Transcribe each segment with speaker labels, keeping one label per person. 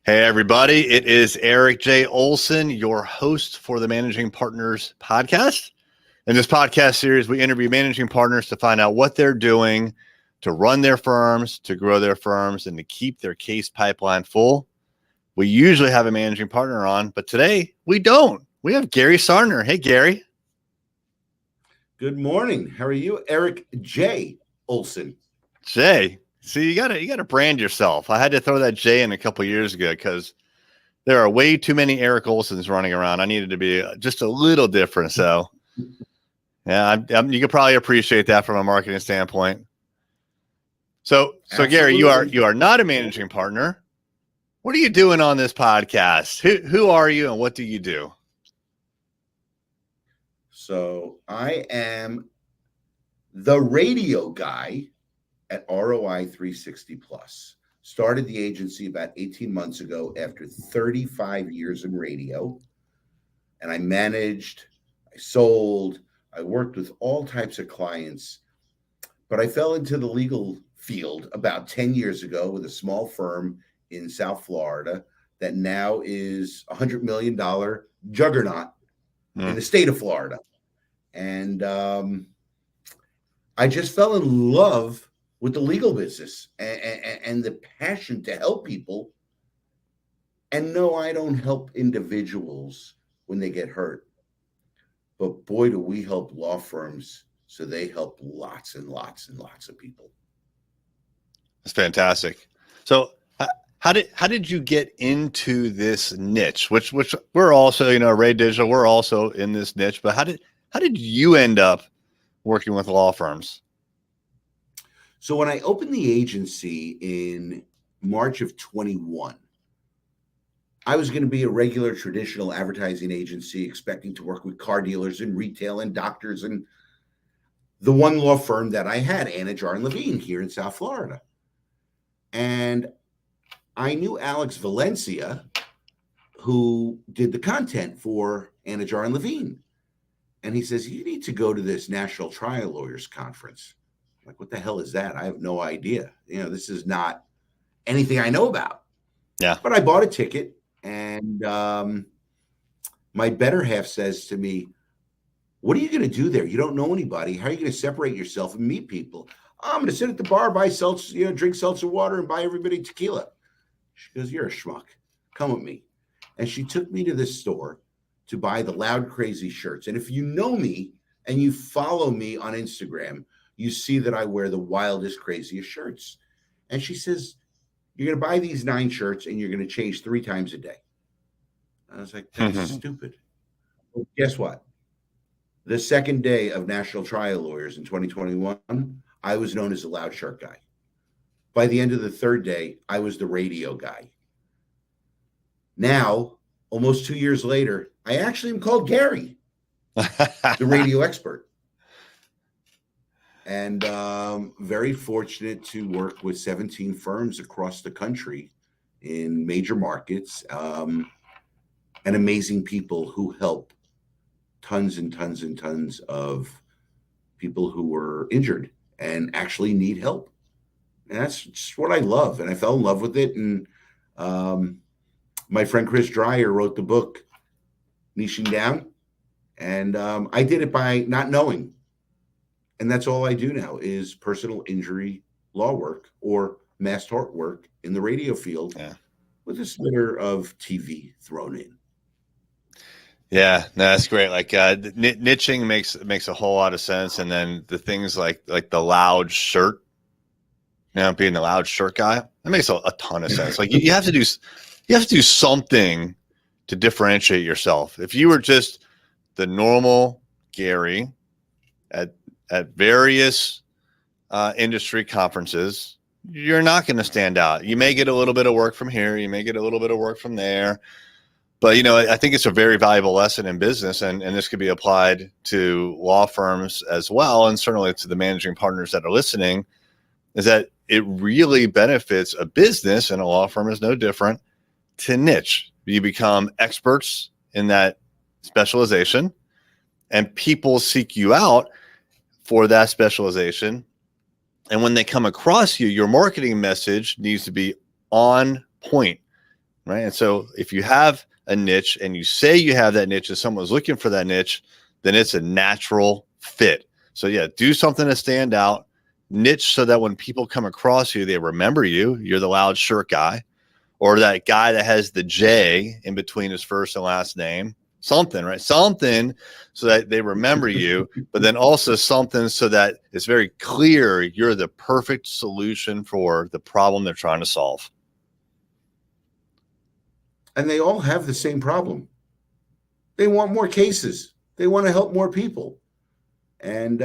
Speaker 1: Hey, everybody. It is Erik J. Olson, your host for the Managing Partners podcast. In this podcast series, we interview managing partners to find out what they're doing to run their firms, to grow their firms, and to keep their case pipeline full. We usually have a managing partner on, but today we don't. We have Gary Sarner. Hey, Gary.
Speaker 2: Good morning. How are you? Erik J. Olson.
Speaker 1: Jay. See, you gotta brand yourself. I had to throw that J in a couple years ago because there are way too many Erik Olsons running around. I needed to be just a little different. So, yeah, you could probably appreciate that from a marketing standpoint. So Gary, you are not a managing partner. What are you doing on this podcast? Who are you and what do you do?
Speaker 2: So I am the radio guy at ROI 360 Plus. Started the agency about 18 months ago after 35 years in radio. And I managed, I sold, I worked with all types of clients. But I fell into the legal field about 10 years ago with a small firm in South Florida that now is a $100 million juggernaut in the state of Florida. And I just fell in love with the legal business and the passion to help people. And no, I don't help individuals when they get hurt. But boy, do we help law firms so they help lots and lots and lots of people.
Speaker 1: That's fantastic. So how did you get into this niche, which we're also, Ray Digital, we're also in this niche, but how did you end up working with law firms?
Speaker 2: So when I opened the agency in March of 21, I was going to be a regular traditional advertising agency, expecting to work with car dealers and retail and doctors and the one law firm that I had, Anna Jar & Levine, here in South Florida. And I knew Alex Valencia, who did the content for Anna Jar & Levine. And he says, you need to go to this National Trial Lawyers Conference. I'm like, what the hell is that? I have no idea. This is not anything I know about.
Speaker 1: Yeah.
Speaker 2: But I bought a ticket, and my better half says to me, what are you going to do there? You don't know anybody. How are you going to separate yourself and meet people? I'm going to sit at the bar, buy seltzer, drink seltzer water, and buy everybody tequila. She goes, you're a schmuck. Come with me. And she took me to this store to buy the Loud Crazy shirts. And if you know me and you follow me on Instagram, you see that I wear the wildest, craziest shirts. And she says, you're going to buy these 9 shirts and you're going to change 3 times a day. I was like, that's stupid. Well, guess what? The second day of National Trial Lawyers in 2021, I was known as the loud shirt guy. By the end of the third day, I was the radio guy. Now, almost 2 years later, I actually am called Gary, the radio expert. And very fortunate to work with 17 firms across the country in major markets and amazing people who help tons and tons and tons of people who were injured and actually need help. And that's just what I love. And I fell in love with it. And my friend Chris Dreyer wrote the book, Niching Down. And I did it by not knowing. And that's all I do now is personal injury law work or mass tort work in the radio field with a sliver of TV thrown in.
Speaker 1: Yeah, no, that's great. Like niching makes a whole lot of sense. And then the things like the loud shirt, being the loud shirt guy, that makes a ton of sense. Like you have to do something to differentiate yourself. If you were just the normal Gary at various industry conferences, you're not going to stand out. You may get a little bit of work from here. You may get a little bit of work from there. But, I think it's a very valuable lesson in business, and this could be applied to law firms as well, and certainly to the managing partners that are listening, is that it really benefits a business, and a law firm is no different, to niche. You become experts in that specialization, and people seek you out for that specialization. And when they come across you, your marketing message needs to be on point. right? And so if you have a niche and you say you have that niche and someone's looking for that niche, then it's a natural fit. So yeah, do something to stand out, niche so that when people come across you, they remember you. You're the loud shirt guy, or that guy that has the J in between his first and last name. Something, right? Something so that they remember you, but then also something so that it's very clear you're the perfect solution for the problem they're trying to solve.
Speaker 2: And they all have the same problem. They want more cases. They want to help more people. And,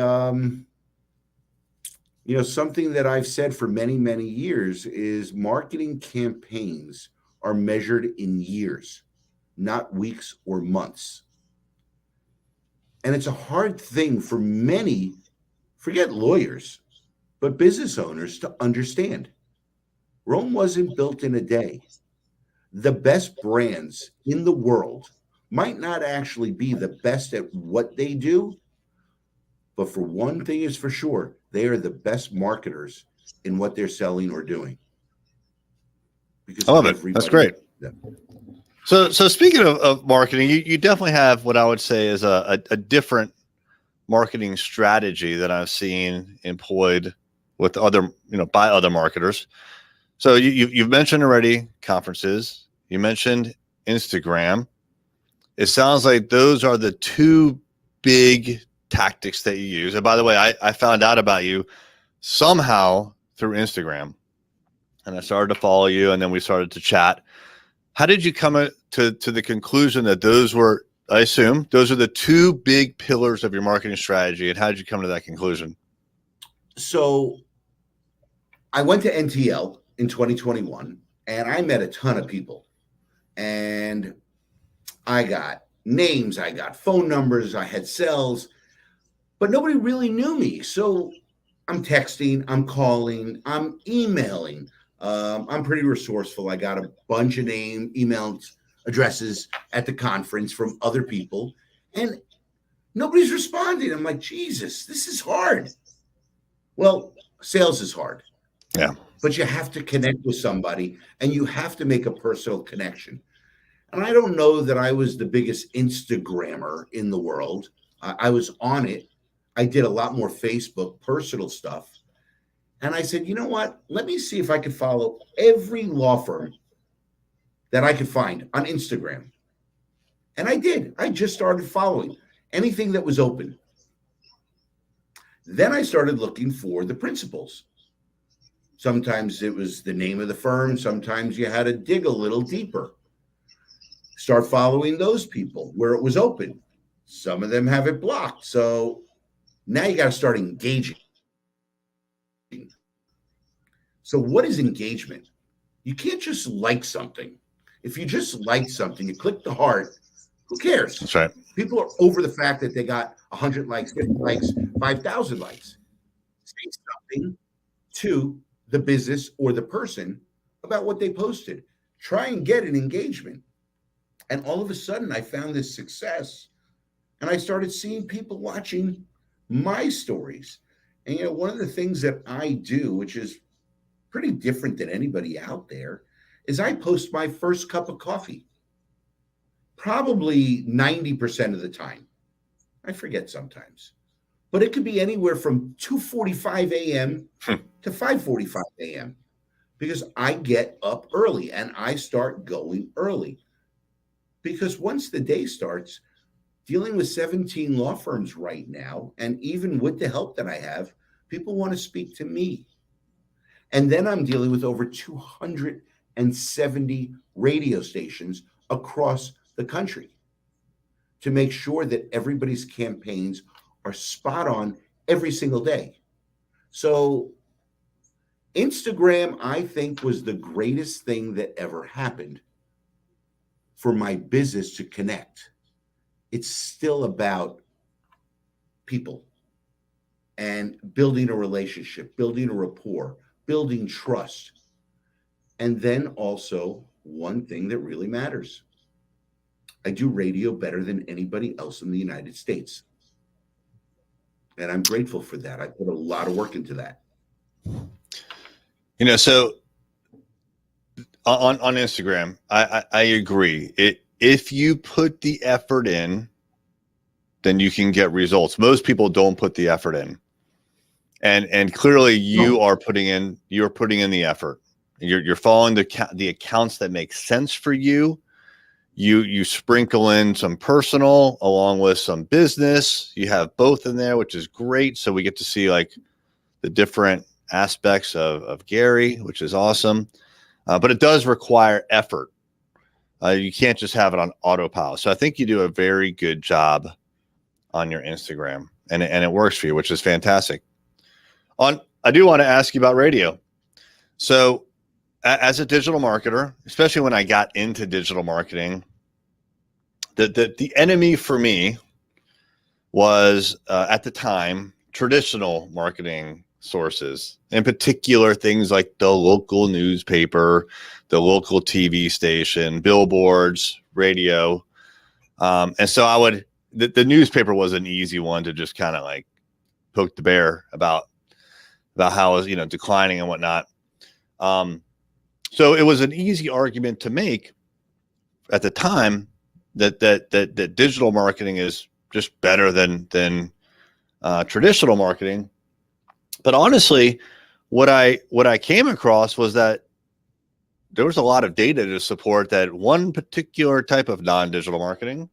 Speaker 2: something that I've said for many, many years is marketing campaigns are measured in years, not weeks or months. And it's a hard thing for many, forget lawyers, but business owners to understand. Rome wasn't built in a day. The best brands in the world might not actually be the best at what they do, but for one thing is for sure, they are the best marketers in what they're selling or doing. Because
Speaker 1: I love it. That's great. So speaking of marketing, you definitely have what I would say is a different marketing strategy that I've seen employed with other, by other marketers. So you've mentioned already conferences. You mentioned Instagram. It sounds like those are the two big tactics that you use. And by the way, I found out about you somehow through Instagram, and I started to follow you, and then we started to chat. How did you come to the conclusion that those were, I assume, those are the two big pillars of your marketing strategy, and how did you come to that conclusion?
Speaker 2: So I went to NTL in 2021, and I met a ton of people. And I got names, I got phone numbers, I had cells, but nobody really knew me. So I'm texting, I'm calling, I'm emailing. I'm pretty resourceful. I got a bunch of email addresses at the conference from other people, and nobody's responding. I'm like, Jesus, this is hard. Well, sales is hard.
Speaker 1: Yeah.
Speaker 2: But you have to connect with somebody, and you have to make a personal connection. And I don't know that I was the biggest Instagrammer in the world. I was on it. I did a lot more Facebook personal stuff. And I said, you know what? Let me see if I could follow every law firm that I could find on Instagram. And I did. I just started following anything that was open. Then I started looking for the principals. Sometimes it was the name of the firm. Sometimes you had to dig a little deeper. Start following those people where it was open. Some of them have it blocked. So now you got to start engaging. So what is engagement? You can't just like something. If you just like something, you click the heart, who cares?
Speaker 1: That's right.
Speaker 2: People are over the fact that they got 100 likes, 50 likes, 5,000 likes. Say something to the business or the person about what they posted. Try and get an engagement. And all of a sudden, I found this success, and I started seeing people watching my stories. And, one of the things that I do, which is pretty different than anybody out there, is I post my first cup of coffee. Probably 90% of the time. I forget sometimes. But it could be anywhere from 2:45 a.m. to 5:45 a.m. because I get up early and I start going early. Because once the day starts, dealing with 17 law firms right now, and even with the help that I have, people want to speak to me. And then I'm dealing with over 270 radio stations across the country to make sure that everybody's campaigns are spot on every single day. So Instagram, I think, was the greatest thing that ever happened for my business to connect. It's still about people and building a relationship, building a rapport, building trust. And then also one thing that really matters. I do radio better than anybody else in the United States. And I'm grateful for that. I put a lot of work into that.
Speaker 1: So on Instagram, I agree. If you put the effort in, then you can get results. Most people don't put the effort in, and clearly you're putting in the effort. You're following the accounts that make sense for you. You sprinkle in some personal along with some business. You have both in there, which is great. So we get to see like the different aspects of Gary, which is awesome. But it does require effort. You can't just have it on autopilot. So I think you do a very good job on your Instagram, and it works for you, which is fantastic. I do want to ask you about radio. So as a digital marketer, especially when I got into digital marketing, the enemy for me was at the time traditional marketing sources, in particular things like the local newspaper, the local TV station, billboards, radio. And so the newspaper was an easy one to just kind of like poke the bear about how it was, declining and whatnot. So it was an easy argument to make at the time that digital marketing is just better than traditional marketing. But honestly, what I came across was that there was a lot of data to support that one particular type of non-digital marketing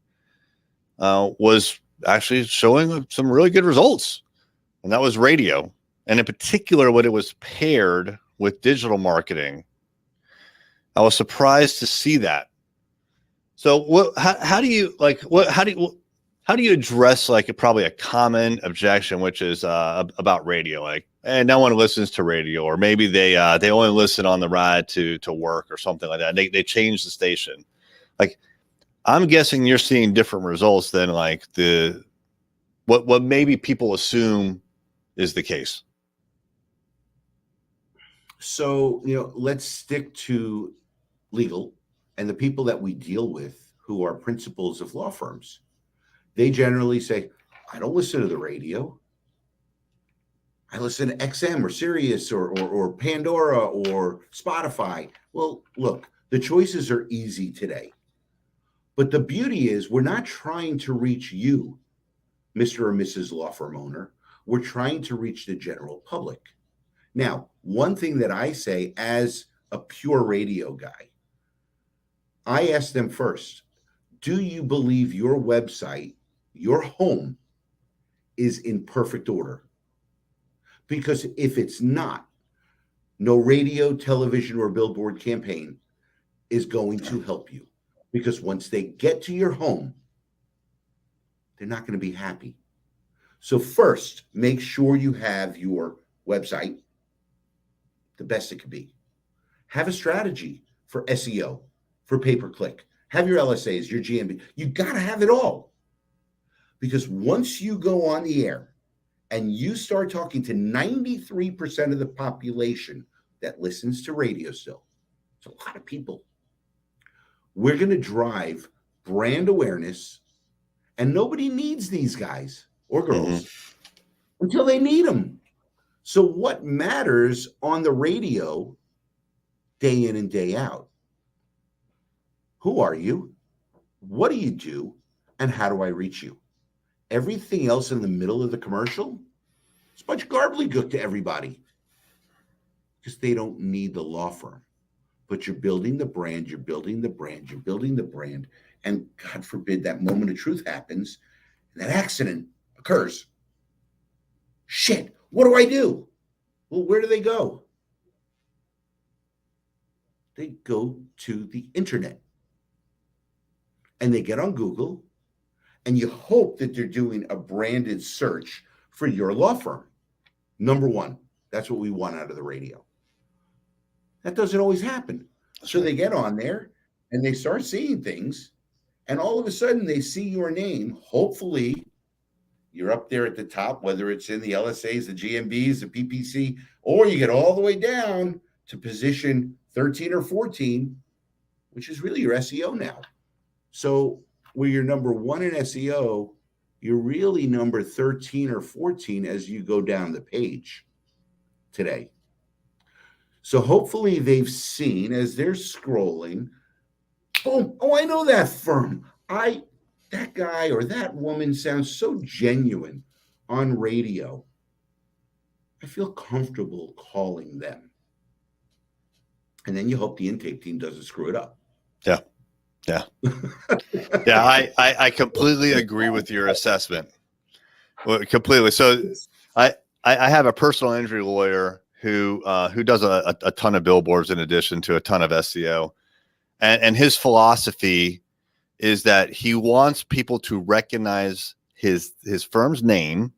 Speaker 1: was actually showing some really good results, and that was radio. And in particular, when it was paired with digital marketing, I was surprised to see that. So how do you address like probably a common objection, which is about radio, like, and no one listens to radio, or maybe they only listen on the ride to work or something like that. They change the station. Like, I'm guessing you're seeing different results than like what maybe people assume is the case.
Speaker 2: So, let's stick to legal and the people that we deal with who are principals of law firms. They generally say, I don't listen to the radio. I listen to XM or Sirius or Pandora or Spotify. Well, look, the choices are easy today. But the beauty is we're not trying to reach you, Mr. or Mrs. Law Firm owner. We're trying to reach the general public. Now, one thing that I say as a pure radio guy, I ask them first, do you believe your website, your home, is in perfect order? Because if it's not, no radio, television, or billboard campaign is going to help you. Because once they get to your home, they're not going to be happy. So first, make sure you have your website the best it could be. Have a strategy for SEO, for pay-per-click. Have your LSAs, your GMB. You got to have it all. Because once you go on the air and you start talking to 93% of the population that listens to radio still, it's a lot of people, we're going to drive brand awareness, and nobody needs these guys or girls until they need them. So what matters on the radio day in and day out? Who are you? What do you do? And how do I reach you? Everything else in the middle of the commercial, it's a bunch of gobbledygook to everybody because they don't need the law firm. But you're building the brand, you're building the brand, you're building the brand. And God forbid that moment of truth happens and that accident occurs. Shit, what do I do? Well, where do they go? They go to the internet and they get on Google, and you hope that they're doing a branded search for your law firm. Number one, that's what we want out of the radio. That doesn't always happen. So they get on there and they start seeing things, and all of a sudden they see your name. Hopefully you're up there at the top, whether it's in the LSAs, the GMBs, the PPC, or you get all the way down to position 13 or 14, which is really your SEO now. So where you're number one in SEO, you're really number 13 or 14 as you go down the page today. So hopefully they've seen as they're scrolling, boom, oh, I know that firm. That guy or that woman sounds so genuine on radio. I feel comfortable calling them. And then you hope the intake team doesn't screw it up.
Speaker 1: Yeah. Yeah. Yeah. I completely agree with your assessment. Well, completely. So I have a personal injury lawyer who does a ton of billboards in addition to a ton of SEO. And his philosophy is that he wants people to recognize his firm's name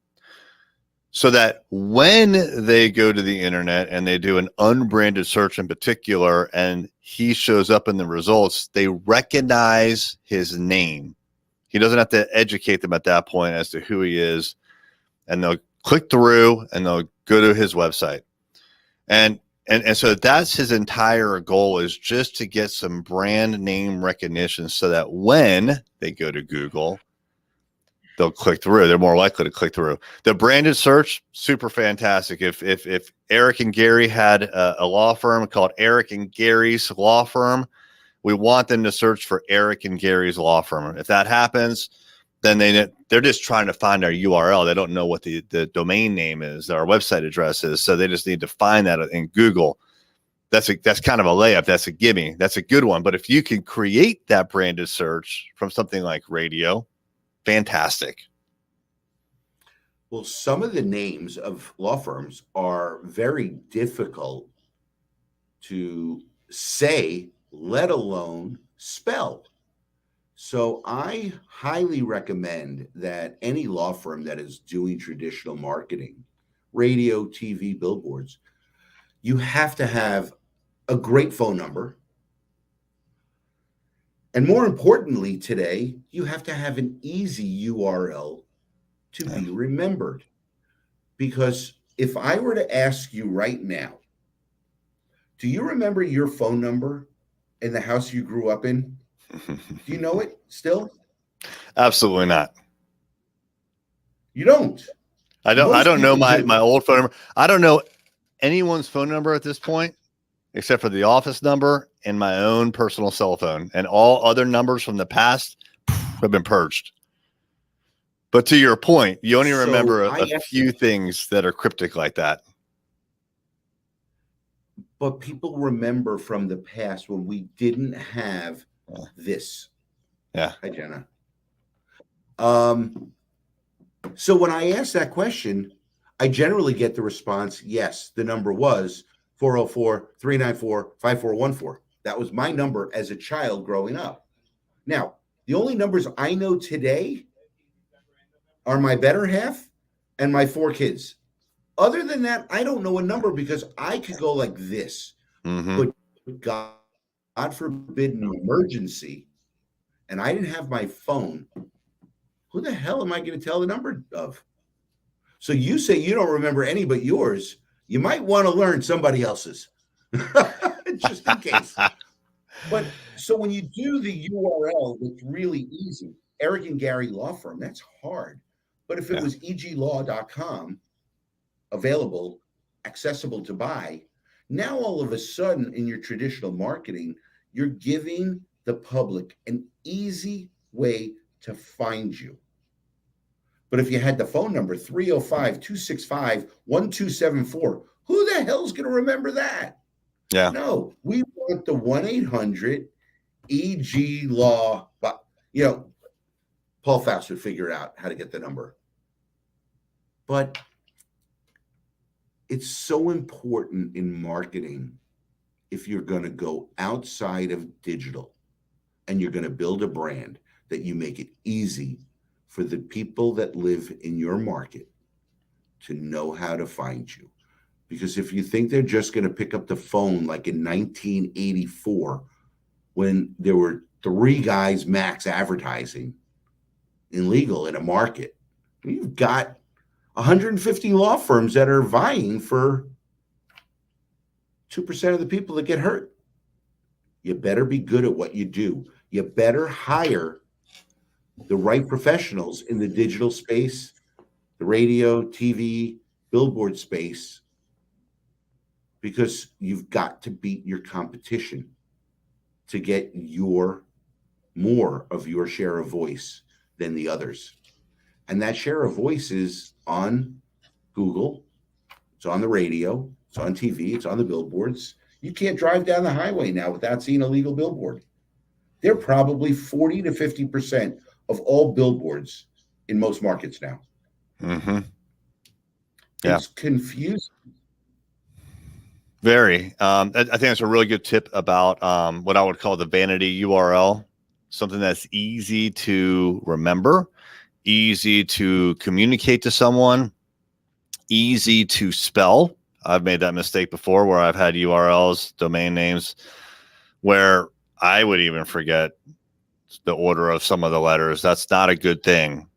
Speaker 1: so that when they go to the internet and they do an unbranded search in particular, and he shows up in the results, they recognize his name. He doesn't have to educate them at that point as to who he is, and they'll click through and they'll go to his website. And so that's his entire goal, is just to get some brand name recognition so that when they go to Google, they'll click through. They're more likely to click through. The branded search, super fantastic. If Erik and Gary had a law firm called Erik and Gary's Law Firm, we want them to search for Erik and Gary's Law Firm. If that happens, then they're just trying to find our URL. They don't know what the domain name is, our website address is. So they just need to find that in Google. That's kind of a layup. That's a gimme. That's a good one. But if you can create that branded search from something like radio, fantastic.
Speaker 2: Well, some of the names of law firms are very difficult to say, let alone spell. So I highly recommend that any law firm that is doing traditional marketing, radio, TV, billboards, you have to have a great phone number. And more importantly, today, you have to have an easy URL to be remembered. Because if I were to ask you right now, do you remember your phone number in the house you grew up in? Do you know it still?
Speaker 1: Absolutely not.
Speaker 2: You don't.
Speaker 1: I don't know my old phone number. I don't know anyone's phone number at this point, except for the office number and my own personal cell phone, and all other numbers from the past have been purged. But to your point, you only remember a few things that are cryptic like that.
Speaker 2: But people remember from the past when we didn't have this.
Speaker 1: Yeah.
Speaker 2: Hi, Jenna. So when I ask that question, I generally get the response, yes, the number was 404-394-5414. That was my number as a child growing up. Now, the only numbers I know today are my better half and my 4 kids. Other than that, I don't know a number because I could go like this.
Speaker 1: Mm-hmm.
Speaker 2: But God forbid an emergency, and I didn't have my phone, who the hell am I going to tell the number of? So you say you don't remember any but yours. You might want to learn somebody else's, just in case. But so when you do the URL, it's really easy. Erik and Gary Law Firm, that's hard. But if it was eglaw.com, available, accessible to buy, now all of a sudden in your traditional marketing, you're giving the public an easy way to find you. But if you had the phone number 305-265-1274, who the hell's going to remember that?
Speaker 1: Yeah.
Speaker 2: No, we want the 1-800-EG-LAW. But, Paul Faust would figure out how to get the number. But it's so important in marketing, if you're going to go outside of digital and you're going to build a brand, that you make it easy for the people that live in your market to know how to find you. Because if you think they're just going to pick up the phone like in 1984, when there were 3 guys max advertising in legal in a market, you've got 150 law firms that are vying for 2% of the people that get hurt. You better be good at what you do. You better hire the right professionals in the digital space, the radio, TV, billboard space, because you've got to beat your competition to get more of your share of voice than the others. And that share of voice is on Google, it's on the radio, it's on TV, it's on the billboards. You can't drive down the highway now without seeing a legal billboard. They're probably 40 to 50% of all billboards in most markets now.
Speaker 1: Mm-hmm. Yeah.
Speaker 2: It's confusing.
Speaker 1: Very. I think that's a really good tip about what I would call the vanity URL, something that's easy to remember, easy to communicate to someone, easy to spell. I've made that mistake before where I've had URLs, domain names, where I would even forget the order of some of the letters. That's not a good thing.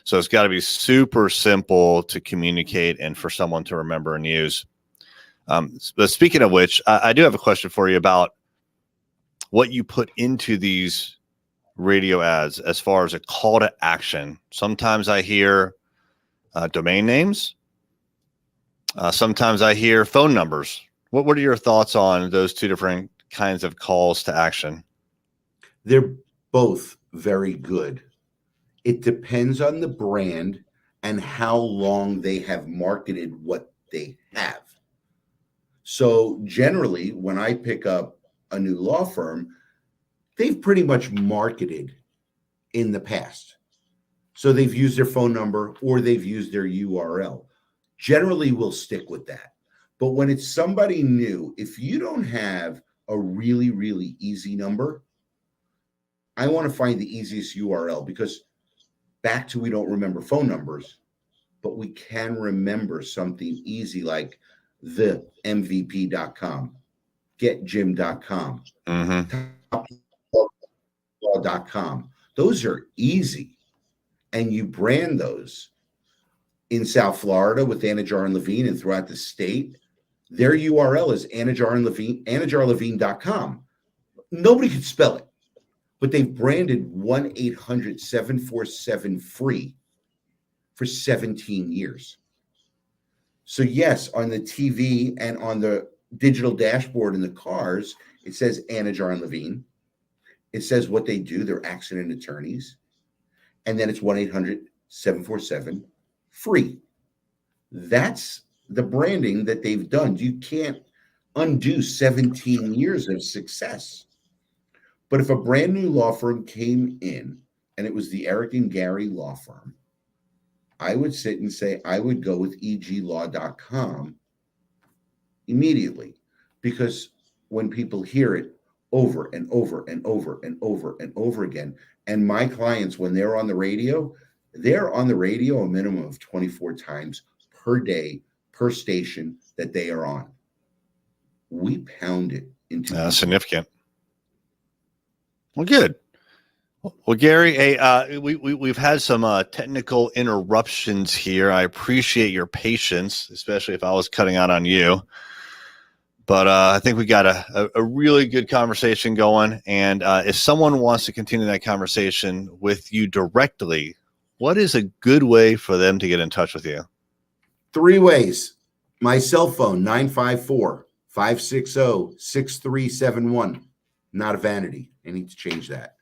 Speaker 1: So it's got to be super simple to communicate and for someone to remember and use. But speaking of which, I do have a question for you about what you put into these radio ads as far as a call to action. Sometimes I hear domain names. Sometimes I hear phone numbers. What are your thoughts on those two different kinds of calls to action?
Speaker 2: They're both very good. It depends on the brand and how long they have marketed what they have. So generally, when I pick up a new law firm, they've pretty much marketed in the past. So they've used their phone number or they've used their URL. Generally, we'll stick with that. But when it's somebody new, if you don't have a really, really easy number, I want to find the easiest URL, because back to, we don't remember phone numbers, but we can remember something easy like the MVP.com, getgym.com, toplaw.com. Those are easy. And you brand those. In South Florida with Anajar and Levine and throughout the state, their URL is anajarlevine.com. Nobody could spell it, but they've branded 1-800-747-FREE for 17 years. So yes, on the TV and on the digital dashboard in the cars, it says Anajar and Levine. It says what they do, they're accident attorneys. And then it's 1-800-747-FREE. That's the branding that they've done. You can't undo 17 years of success. But if a brand new law firm came in and it was the Erik and Gary law firm, I would sit and say, I would go with eglaw.com immediately, because when people hear it over and over and over and over and over again, and my clients, when they're on the radio a minimum of 24 times per day, per station that they are on. We pound it into
Speaker 1: significant. Well, good. Well, Gary, we've had some technical interruptions here. I appreciate your patience, especially if I was cutting out on you. But I think we got a really good conversation going. And if someone wants to continue that conversation with you directly, what is a good way for them to get in touch with you?
Speaker 2: 3 ways. My cell phone, 954-560-6371. Not a vanity. I need to change that.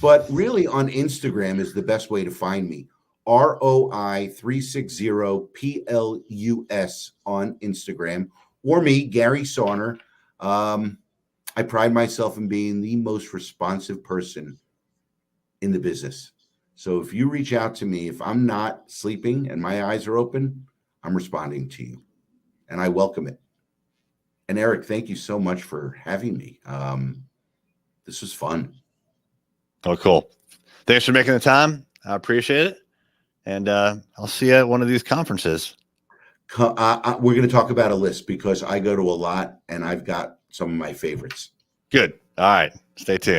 Speaker 2: But really on Instagram is the best way to find me. ROI360PLUS on Instagram. Or me, Gary Sarner. I pride myself in being the most responsive person in the business. So if you reach out to me, if I'm not sleeping and my eyes are open, I'm responding to you, and I welcome it. And Erik, thank you so much for having me. This was fun.
Speaker 1: Oh, cool. Thanks for making the time. I appreciate it. And I'll see you at one of these conferences.
Speaker 2: We're going to talk about a list, because I go to a lot and I've got some of my favorites.
Speaker 1: Good. All right. Stay tuned.